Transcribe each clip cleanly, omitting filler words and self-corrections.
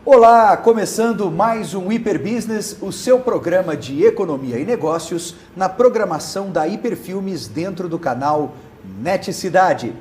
Olá, começando mais um Hiperbusiness, o seu programa de economia e negócios na programação da Hiperfilmes dentro do canal NET Cidade.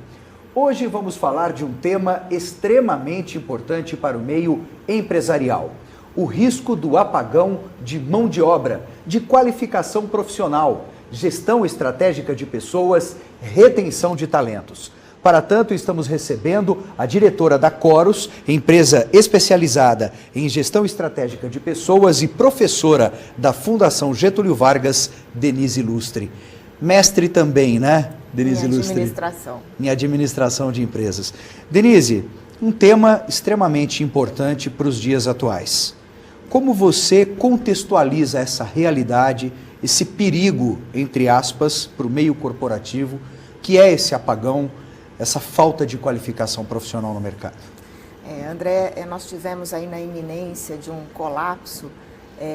Hoje vamos falar de um tema extremamente importante para o meio empresarial: o risco do apagão de mão de obra, de qualificação profissional, gestão estratégica de pessoas, retenção de talentos. Para tanto, estamos recebendo a diretora da Corus, empresa especializada em gestão estratégica de pessoas e professora da Fundação Getúlio Vargas, Denise Lustre. Mestre também, né, Denise Lustre? Administração. Em administração de empresas. Denise, um tema extremamente importante para os dias atuais. Como você contextualiza essa realidade, esse perigo, entre aspas, para o meio corporativo, que é esse apagão, essa falta de qualificação profissional no mercado? André, nós tivemos aí na iminência de um colapso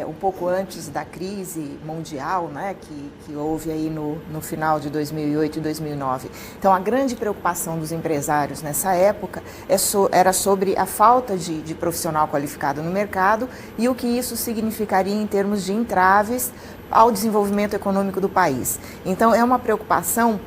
um pouco antes da crise mundial, né, que houve aí no final de 2008 e 2009. Então, a grande preocupação dos empresários nessa época era sobre a falta de profissional qualificado no mercado e o que isso significaria em termos de entraves ao desenvolvimento econômico do país. Então, é uma preocupação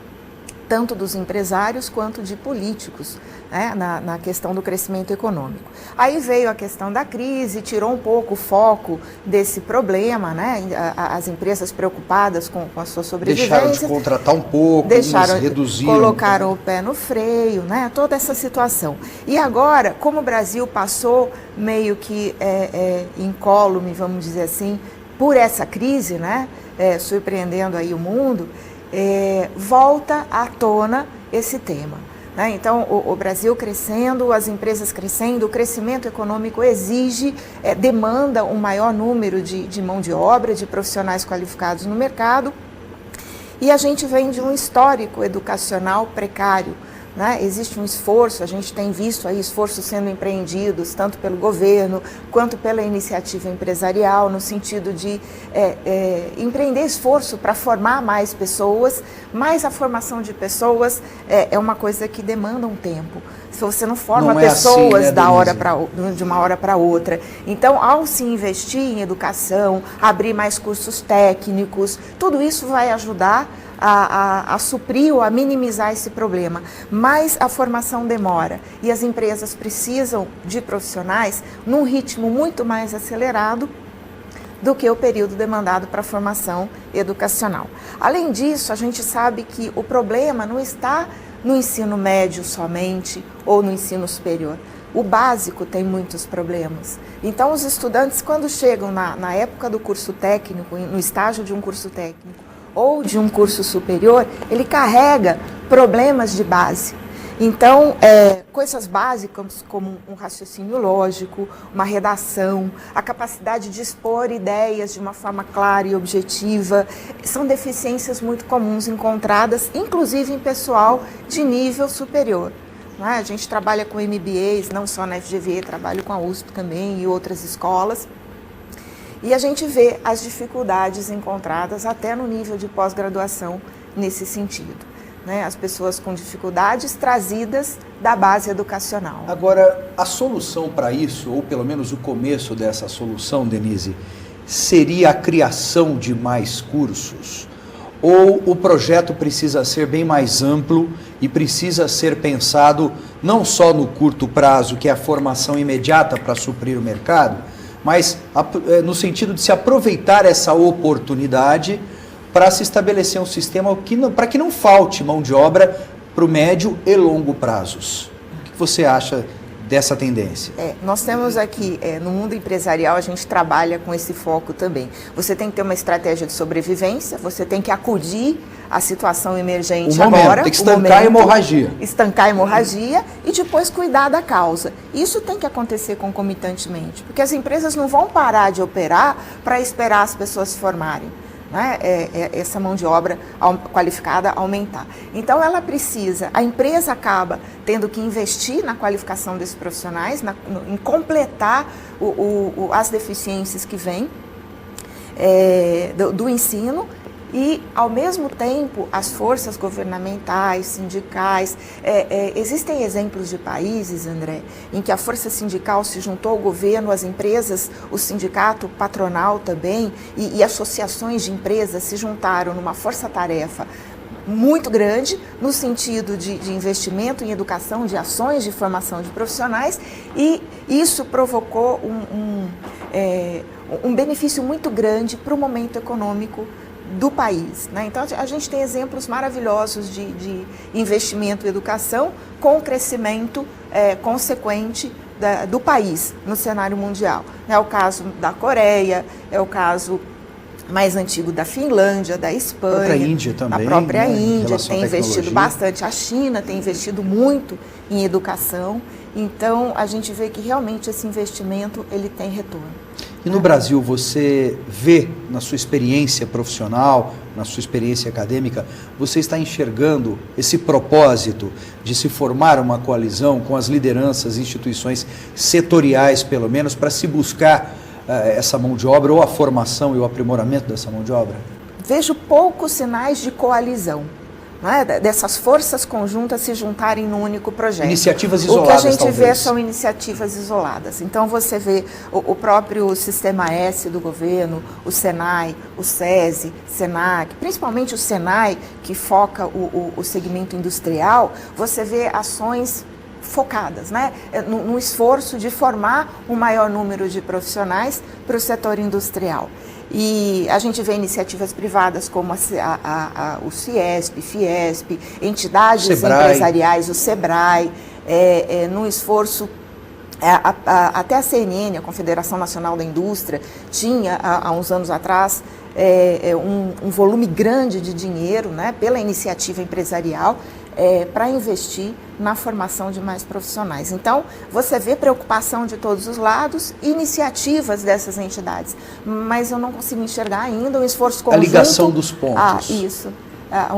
tanto dos empresários quanto de políticos, né, na questão do crescimento econômico. Aí veio a questão da crise, tirou um pouco o foco desse problema, né, as empresas preocupadas com a sua sobrevivência. Deixaram de contratar um pouco, reduziram. Colocaram o pé no freio, né, toda essa situação. E agora, como o Brasil passou meio que incólume, vamos dizer assim, por essa crise, né, surpreendendo aí o mundo, volta à tona esse tema, né? Então, o Brasil crescendo, as empresas crescendo, o crescimento econômico exige, demanda um maior número de mão de obra, de profissionais qualificados no mercado, e a gente vem de um histórico educacional precário, né? Existe um esforço, a gente tem visto aí esforços sendo empreendidos, tanto pelo governo quanto pela iniciativa empresarial, no sentido de empreender esforço para formar mais pessoas, mas a formação de pessoas é uma coisa que demanda um tempo. Se você não forma pessoas assim, né, de uma hora para outra. Então, ao se investir em educação, abrir mais cursos técnicos, tudo isso vai ajudar a suprir ou a minimizar esse problema. Mas a formação demora e as empresas precisam de profissionais num ritmo muito mais acelerado do que o período demandado para a formação educacional. Além disso, a gente sabe que o problema não está no ensino médio somente ou no ensino superior. O básico tem muitos problemas. Então, os estudantes, quando chegam na época do curso técnico, no estágio de um curso técnico ou de um curso superior, ele carrega problemas de base. Então, coisas básicas como um raciocínio lógico, uma redação, a capacidade de expor ideias de uma forma clara e objetiva, são deficiências muito comuns encontradas, inclusive em pessoal de nível superior. Não é? A gente trabalha com MBAs, não só na FGV, trabalho com a USP também e outras escolas. E a gente vê as dificuldades encontradas até no nível de pós-graduação nesse sentido, né? As pessoas com dificuldades trazidas da base educacional. Agora, a solução para isso, ou pelo menos o começo dessa solução, Denise, seria a criação de mais cursos? Ou o projeto precisa ser bem mais amplo e precisa ser pensado não só no curto prazo, que é a formação imediata para suprir o mercado, mas no sentido de se aproveitar essa oportunidade para se estabelecer um sistema para que não falte mão de obra para o médio e longo prazos? O que você acha dessa tendência? Nós temos aqui, no mundo empresarial, a gente trabalha com esse foco também. Você tem que ter uma estratégia de sobrevivência, você tem que acudir à situação emergente agora. Tem que estancar a hemorragia. Estancar a hemorragia e depois cuidar da causa. Isso tem que acontecer concomitantemente, porque as empresas não vão parar de operar para esperar as pessoas se formarem, né? Essa mão de obra qualificada aumentar. Então, a empresa acaba tendo que investir na qualificação desses profissionais, em completar as deficiências que vêm do ensino, E, ao mesmo tempo, as forças governamentais, sindicais, existem exemplos de países, André, em que a força sindical se juntou ao governo, as empresas, o sindicato patronal também, e associações de empresas se juntaram numa força-tarefa muito grande, no sentido de investimento em educação, de ações de formação de profissionais, e isso provocou um benefício muito grande para o momento econômico do país, né? Então, a gente tem exemplos maravilhosos de investimento em educação com o crescimento consequente do país no cenário mundial. É o caso da Coreia, é o caso mais antigo da Finlândia, da Espanha, a própria Índia também, a própria né, Índia tem investido bastante, a China tem investido muito em educação, então a gente vê que realmente esse investimento ele tem retorno. E no Brasil, você vê, na sua experiência profissional, na sua experiência acadêmica, você está enxergando esse propósito de se formar uma coalizão com as lideranças, instituições setoriais, pelo menos, para se buscar essa mão de obra, ou a formação e o aprimoramento dessa mão de obra? Vejo poucos sinais de coalizão, né? Dessas forças conjuntas se juntarem num único projeto. Iniciativas isoladas, talvez. O que a gente talvez vê são iniciativas isoladas. Então você vê o próprio Sistema S do governo, o Senai, o SESI, Senac, principalmente o Senai, que foca o segmento industrial, você vê ações focadas, né, no esforço de formar um maior número de profissionais para o setor industrial. E a gente vê iniciativas privadas como o Ciesp, Fiesp, entidades empresariais, o Sebrae, no esforço, até a CNN, a Confederação Nacional da Indústria, tinha há uns anos atrás um volume grande de dinheiro, né, pela iniciativa empresarial, para investir na formação de mais profissionais. Então, você vê preocupação de todos os lados, iniciativas dessas entidades, mas eu não consigo enxergar ainda um esforço conjunto. A ligação dos pontos. Isso.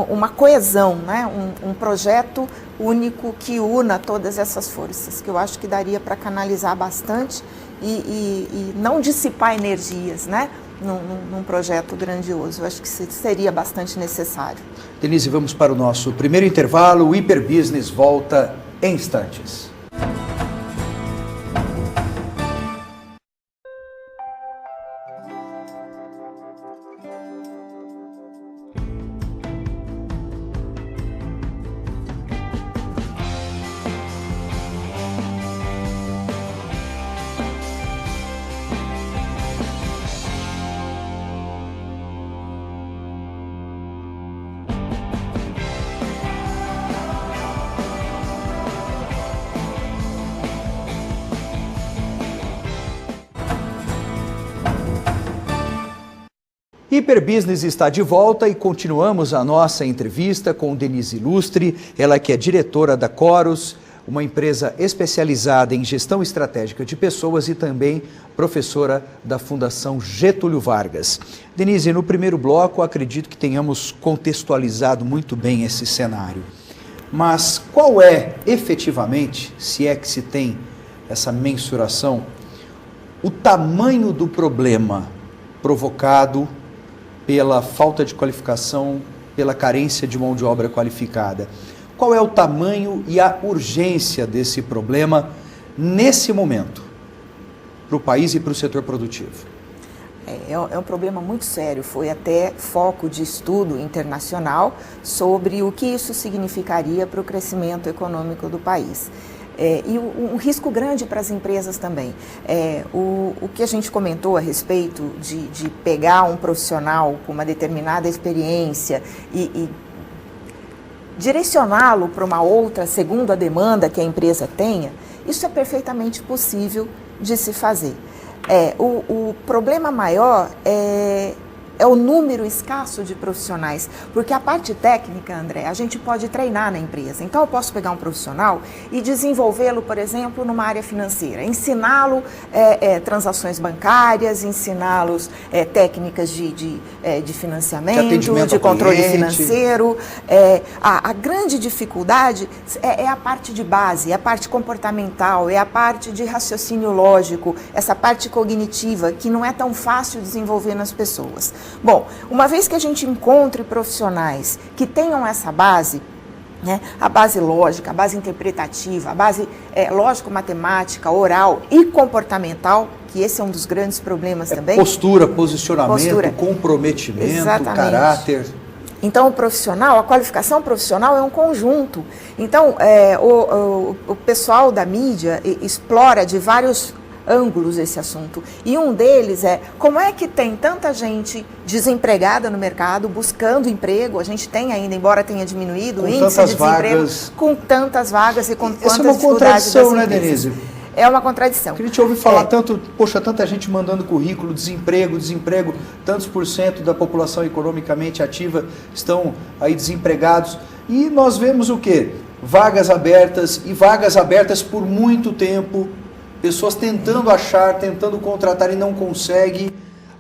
Uma coesão, né? Um projeto único que una todas essas forças, que eu acho que daria para canalizar bastante e não dissipar energias, né? Num projeto grandioso. Eu acho que seria bastante necessário. Denise, vamos para o nosso primeiro intervalo. O Hiperbusiness volta em instantes. Hiperbusiness está de volta e continuamos a nossa entrevista com Denise Lustre, ela que é diretora da Corus, uma empresa especializada em gestão estratégica de pessoas e também professora da Fundação Getúlio Vargas. Denise, no primeiro bloco acredito que tenhamos contextualizado muito bem esse cenário, mas qual é efetivamente, se é que se tem essa mensuração, o tamanho do problema provocado pela falta de qualificação, pela carência de mão de obra qualificada? Qual é o tamanho e a urgência desse problema nesse momento, para o país e para o setor produtivo? É um problema muito sério, foi até foco de estudo internacional sobre o que isso significaria para o crescimento econômico do país. E um risco grande para as empresas também. O que a gente comentou a respeito de pegar um profissional com uma determinada experiência e direcioná-lo para uma outra, segundo a demanda que a empresa tenha, isso é perfeitamente possível de se fazer. O problema maior é o número escasso de profissionais, porque a parte técnica, André, a gente pode treinar na empresa. Então, eu posso pegar um profissional e desenvolvê-lo, por exemplo, numa área financeira, ensiná-lo transações bancárias, ensiná-los técnicas de financiamento, de controle financeiro. A grande dificuldade é a parte de base, é a parte comportamental, é a parte de raciocínio lógico, essa parte cognitiva, que não é tão fácil desenvolver nas pessoas. Bom, uma vez que a gente encontre profissionais que tenham essa base, né, a base lógica, a base interpretativa, a base lógico-matemática, oral e comportamental, que esse é um dos grandes problemas também. Postura, posicionamento, comprometimento, exatamente. Caráter. Então, o profissional, a qualificação profissional é um conjunto. Então, o pessoal da mídia explora de vários ângulos esse assunto. E um deles é como é que tem tanta gente desempregada no mercado, buscando emprego. A gente tem ainda, embora tenha diminuído o índice de desemprego, com tantas vagas e com quantas dificuldades das empresas. Essa é uma contradição, né, Denise? É uma contradição. Porque a gente ouve falar tanto, poxa, tanta gente mandando currículo, desemprego, tantos % da população economicamente ativa estão aí desempregados. E nós vemos o quê? Vagas abertas e vagas abertas por muito tempo, pessoas tentando achar, tentando contratar e não conseguem.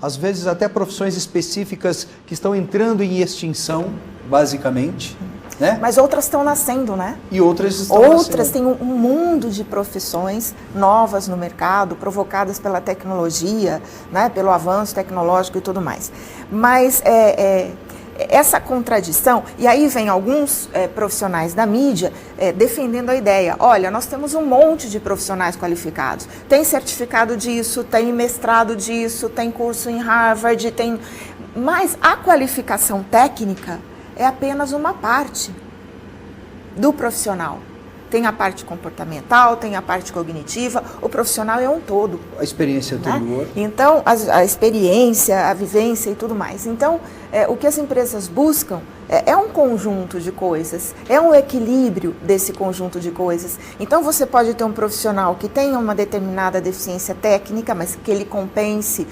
Às vezes até profissões específicas que estão entrando em extinção, basicamente. Né? Mas outras estão nascendo, né? E outras estão nascendo. Outras têm um mundo de profissões novas no mercado, provocadas pela tecnologia, né? Pelo avanço tecnológico e tudo mais. Mas essa contradição, e aí vem alguns profissionais da mídia defendendo a ideia, olha, nós temos um monte de profissionais qualificados, tem certificado disso, tem mestrado disso, tem curso em Harvard, mas a qualificação técnica é apenas uma parte do profissional. Tem a parte comportamental, tem a parte cognitiva, o profissional é um todo. A experiência anterior. Né? Então, a experiência, a vivência e tudo mais. Então, o que as empresas buscam é um conjunto de coisas, é um equilíbrio desse conjunto de coisas. Então, você pode ter um profissional que tenha uma determinada deficiência técnica, mas que ele compense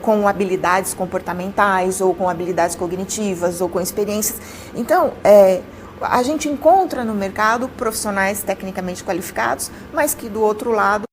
com habilidades comportamentais, ou com habilidades cognitivas, ou com experiências. Então, a gente encontra no mercado profissionais tecnicamente qualificados, mas que do outro lado